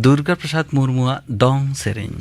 Durga Prasad मुर्मुआग दong सेरेñ।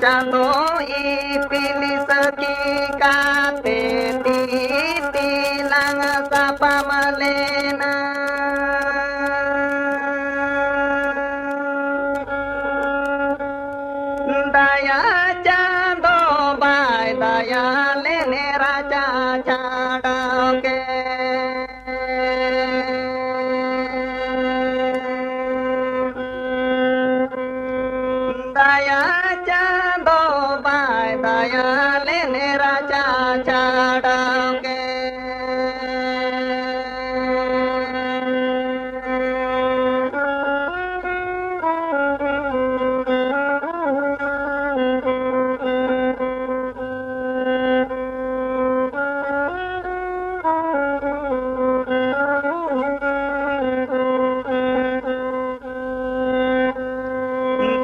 Chando ipili sakikate titi lang sa pamalena. Daya chando bai daya lene raja chadoke. Daya chando bai daya lene raja chadoke.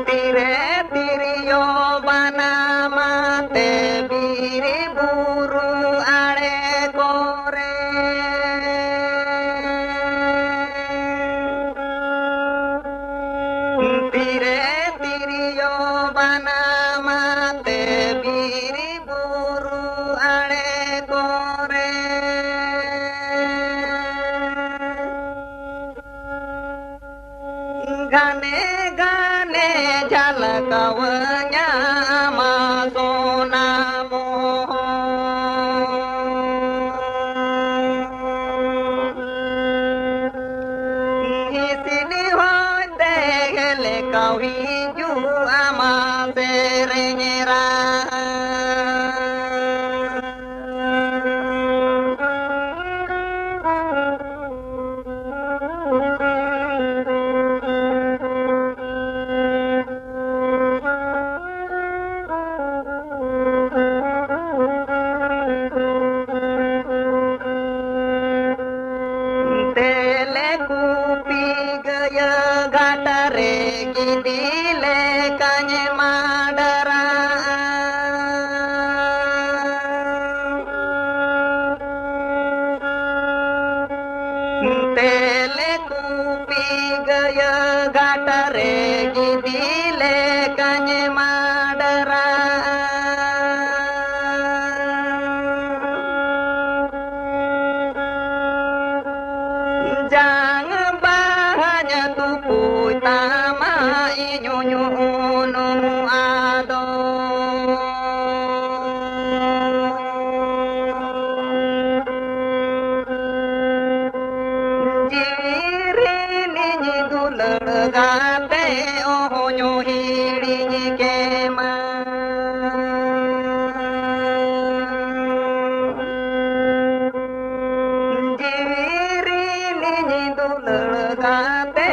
Tire tiriyo banamate biri buru are kore. Tire tiriyo banamate biri buru are kore. Gane gane झलकवन्या सोनामो इसनी हो देखले कवि जू आमा सेरेरा Kupi gaya gatare gidile kanye madara. Tele kupi gaya gatare gidile kanye madara. Jangan banyak tupu tama inyunyu nu ado. Jiri ni dulur gate ohonyo hiri kema. Gate